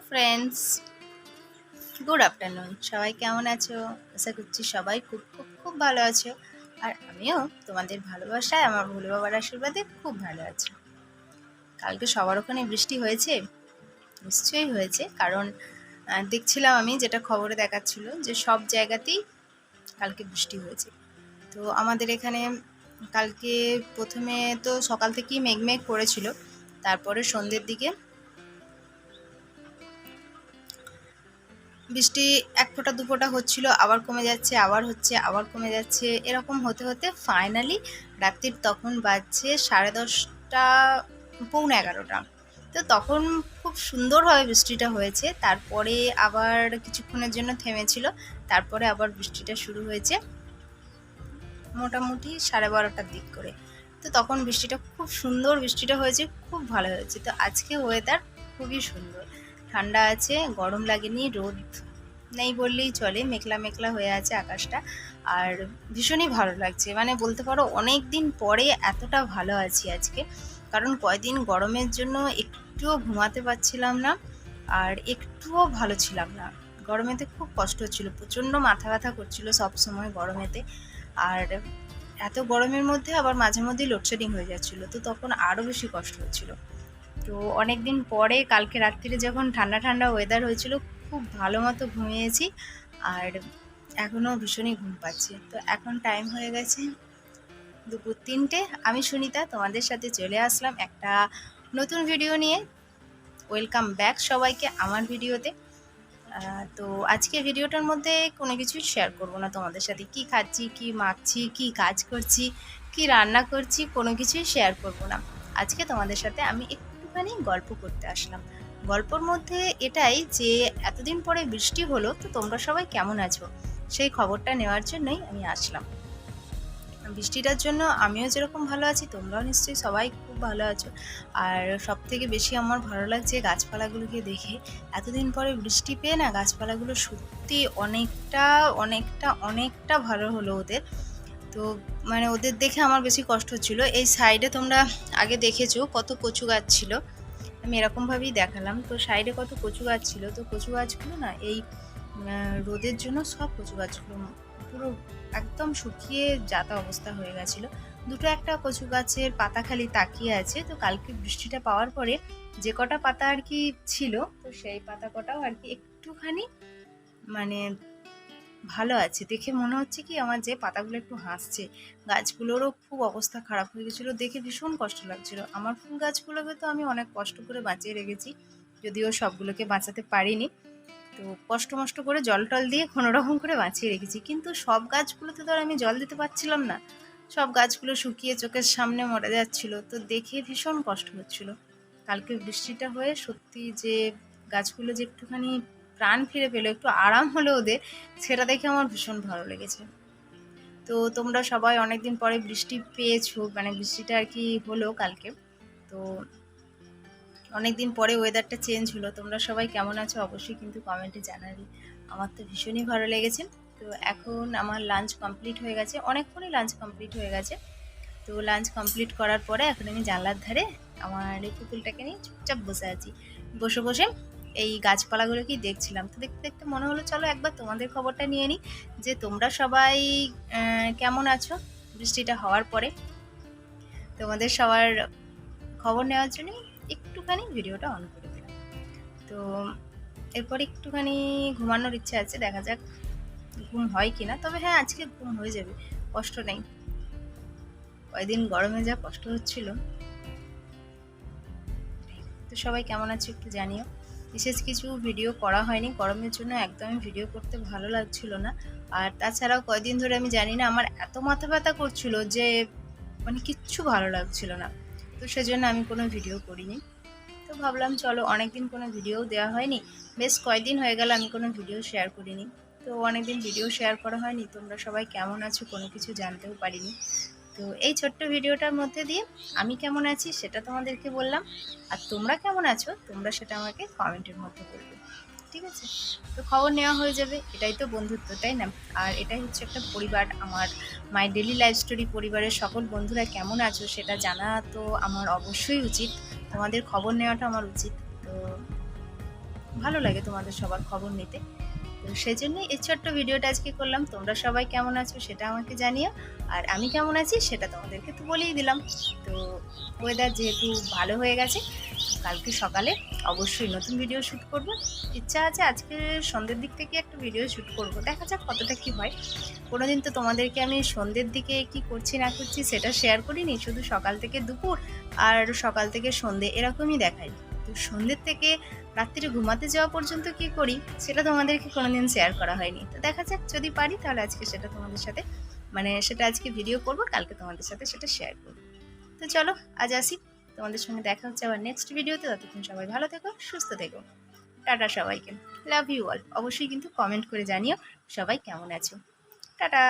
Friends, good afternoon. সবাই কেমন আছো? আশা করছি সবাই খুব খুব খুব ভালো আছো। আর আমিও তোমাদের ভালোবাসায় আমার ভোলে বাবার আশীর্বাদে খুব ভালো আছি। কালকে সবার ওখানে বৃষ্টি হয়েছে? নিশ্চয়ই হয়েছে, কারণ দেখছিলাম আমি, যেটা খবরে দেখাচ্ছিল যে সব জায়গাতেই কালকে বৃষ্টি হয়েছে। তো আমাদের এখানে কালকে প্রথমে তো সকাল থেকেই মেঘমেঘ করেছিল, তারপরে সন্ধ্যের দিকে বৃষ্টি এক ফোঁটা দু ফোঁটা হচ্ছিল, আবার কমে যাচ্ছে, আবার হচ্ছে, আবার কমে যাচ্ছে, এরকম হতে হতে ফাইনালি রাত্রির তখন বাজছে 10:30, পৌনে 11টা। তো তখন খুব সুন্দরভাবে বৃষ্টিটা হয়েছে। তারপরে আবার কিছুক্ষণের জন্য থেমেছিল, তারপরে আবার বৃষ্টিটা শুরু হয়েছে মোটামুটি 12:30টার দিক করে। তো তখন বৃষ্টিটা খুব সুন্দর, বৃষ্টিটা হয়েছে, খুব ভালো হয়েছে। তো আজকে ওয়েদার খুবই সুন্দর, ঠান্ডা আছে, গরম লাগেনি, রোদ নেই বললেই চলে, মেঘলা মেঘলা হয়ে আছে আকাশটা। আর ভীষণই ভালো লাগছে, মানে বলতে পারো অনেক দিন পরে এতটা ভালো আছি আজকে। কারণ কয়দিন গরমের জন্য একটুও ঘুমাতে পারছিলাম না, আর একটুও ভালো ছিলাম না। গরমেতে খুব কষ্ট হচ্ছিল, প্রচণ্ড মাথা ব্যথা করছিল সব সময় গরমেতে। আর এত গরমের মধ্যে আবার মাঝে মধ্যেই লোডশেডিং হয়ে যাচ্ছিলো, তো তখন আরও বেশি কষ্ট হচ্ছিল। তো অনেক দিন পরে কালকে রাত্রিরে যখন ঠান্ডা ঠান্ডা ওয়েদার হয়েছিল, খুব ভালো মতো ঘুমিয়েছি, আর এখনও ভীষণই ঘুম পাচ্ছে। তো এখন টাইম হয়ে গেছে দুপুর 3টে। আমি সুনিতা তোমাদের সাথে চলে আসলাম একটা নতুন ভিডিও নিয়ে। ওয়েলকাম ব্যাক সবাইকে আমার ভিডিওতে। তো আজকে ভিডিওটার মধ্যে কোনো কিছুই শেয়ার করব না তোমাদের সাথে। কি খাচ্ছি, কি মাখছি, কি কাজ করছি, কি রান্না করছি, কোনো কিছুই শেয়ার করব না। আজকে তোমাদের সাথে আমি একটুখানি গল্প করতে আসলাম। গল্পর মধ্যে এটাই যে এতদিন পরে বৃষ্টি হলো, তো তোমরা সবাই কেমন আছো সেই খবরটা নেওয়ার জন্যই আমি আসলাম। বৃষ্টিটার জন্য আমিও যেরকম ভালো আছি, তোমরাও নিশ্চয়ই সবাই খুব ভালো আছো। আর সব থেকে বেশি আমার ভালো লাগছে গাছপালাগুলোকে দেখে। এতদিন পরে বৃষ্টি পেয়ে না, গাছপালাগুলো সত্যি অনেকটা অনেকটা অনেকটা ভালো হলো ওদের। তো মানে ওদের দেখে আমার বেশি কষ্ট হচ্ছিলো। এই সাইডে তোমরা আগে দেখেছো কত কচু গাছ ছিল, আমি এরকমভাবেই দেখালাম। তো সাইডে কত কচু গাছ ছিল, তো কচু গাছগুলো না এই রোদের জন্য সব কচু গাছগুলো পুরো একদম শুকিয়ে যাতা অবস্থা হয়ে গেছিলো। দুটো একটা কচু গাছের পাতা খালি তাকিয়ে আছে। তো কালকে বৃষ্টিটা পাওয়ার পরে যে কটা পাতা আর কি ছিল, তো সেই পাতা কটাও আর কি একটুখানি মানে ভালো আছে, দেখে মনে হচ্ছে কি আমার যে পাতাগুলো একটু হাসছে। গাছগুলোরও খুব অবস্থা খারাপ হয়ে গেছিলো, দেখে ভীষণ কষ্ট লাগছিল। আমার ফুল গাছগুলোকে তো আমি অনেক কষ্ট করে বাঁচিয়ে রেখেছি, যদিও সবগুলোকে বাঁচাতে পারিনি। তো কষ্ট মষ্ট করে জল টল দিয়ে কোনো রকম করে বাঁচিয়ে রেখেছি, কিন্তু সব গাছগুলোতে তো আর আমি জল দিতে পারছিলাম না। সব গাছগুলো শুকিয়ে চোখের সামনে মরে যাচ্ছিল, তো দেখে ভীষণ কষ্ট হচ্ছিল। কালকে বৃষ্টিটা হয়ে সত্যি যে গাছগুলো যে একটুখানি প্রাণ ফিরে পেলো, একটু আরাম হলো ওদের, সেটা দেখে আমার ভীষণ ভালো লেগেছে। তো তোমরা সবাই অনেকদিন পরে বৃষ্টি পেয়েছো, মানে বৃষ্টিটা আর কি হলো কালকে। তো অনেকদিন পরে ওয়েদারটা চেঞ্জ হলো, তোমরা সবাই কেমন আছো অবশ্যই কিন্তু কমেন্টে জানাবে। আমার তো ভীষণই ভালো লেগেছে। তো এখন আমার লাঞ্চ কমপ্লিট হয়ে গেছে, অনেকক্ষণই লাঞ্চ কমপ্লিট হয়ে গেছে। তো লাঞ্চ কমপ্লিট করার পরে এখন আমি জানলার ধারে আমার এই পুতুলটাকে নিয়ে চুপচাপ বসে আছি। বসে বসে এই গাছপালাগুলোকেই দেখছিলাম। তো দেখতে দেখতে মনে হলো চলো একবার তোমাদের খবরটা নিয়ে নিই, যে তোমরা সবাই কেমন আছো বৃষ্টিটা হওয়ার পরে। তোমাদের সবার খবর নেওয়ার জন্য একটুখানি ভিডিওটা অন করে দিলাম। তো এরপর একটুখানি ঘুমানোর ইচ্ছে আছে, দেখা যাক ঘুম হয় কিনা। তবে হ্যাঁ, আজকে ঘুম হয়ে যাবে, কষ্ট নেই। কয়দিন গরমে যা কষ্ট হচ্ছিল। তো সবাই কেমন আছো একটু জানিও। বিশেষ কিছু ভিডিও করা হয়নি, গরমের জন্য একদমই ভিডিও করতে ভালো লাগছিল না। আর তাছাড়াও কয়দিন ধরে আমি জানি না আমার এত মাথা ব্যথা করছিল যে মানে কিচ্ছু ভালো লাগছিল না, তো সেজন্য আমি কোনো ভিডিও করিনি। তো ভাবলাম চলো, অনেকদিন কোনো ভিডিও দেওয়া হয়নি, বেশ কয়েকদিন হয়ে গেল আমি কোনো ভিডিও শেয়ার করিনি। তো অনেকদিন ভিডিও শেয়ার করা হয়নি, তোমরা সবাই কেমন আছো কোনো কিছু জানতেও পারিনি। তো এই ছোট্ট ভিডিওটার মধ্যে দিয়ে আমি কেমন আছি সেটা তোমাদেরকে বললাম, আর তোমরা কেমন আছো তোমরা সেটা আমাকে কমেন্টের মধ্যে বলবে, ঠিক আছে? তো খবর নেওয়া হয়ে যাবে, এটাই তো বন্ধুত্ব, তাই না? আর এটাই হচ্ছে একটা পরিবার, আমার মাই ডেলি লাইফ স্টোরি পরিবারের সকল বন্ধুরা কেমন আছো সেটা জানা তো আমার অবশ্যই উচিত, তোমাদের খবর নেওয়াটা আমার উচিত। তো ভালো লাগে তোমাদের সবার খবর নিতে। তো সেই জন্যই এই ছোট্ট ভিডিওটা আজকে করলাম। তোমরা সবাই কেমন আছো সেটা আমাকে জানিও, আর আমি কেমন আছি সেটা তোমাদেরকে তো বলেই দিলাম। তো ওয়েদার যেহেতু ভালো হয়ে গেছে, কালকে সকালে অবশ্যই নতুন ভিডিও শ্যুট করব। ইচ্ছা আছে আজকে সন্ধ্যের দিক থেকে একটা ভিডিও শ্যুট করব, দেখা যাক কতটা কী হয়। কোনোদিন তো তোমাদেরকে আমি সন্ধ্যের দিকে কি করছি না করছি সেটা শেয়ার করিনি, শুধু সকাল থেকে দুপুর আর সকাল থেকে সন্ধ্যে এরকমই দেখাই। তো সন্ধ্যের থেকে রাত্রিরে ঘুমাতে যাওয়া পর্যন্ত কি করি সেটা তোমাদেরকে কোনোদিন শেয়ার করা হয়নি। তো দেখা যাক, যদি পারি তাহলে আজকে সেটা তোমাদের সাথে, মানে সেটা আজকে ভিডিও করব, কালকে তোমাদের সাথে সেটা শেয়ার করব। তো চলো আজ আসি, তোমাদের সঙ্গে দেখা হচ্ছে আবার নেক্সট ভিডিওতে। ততক্ষণ সবাই ভালো থেকো, সুস্থ থেকো। টাটা সবাইকে, লাভ ইউ অল। অবশ্যই কিন্তু কমেন্ট করে জানিও সবাই কেমন আছো। টাটা।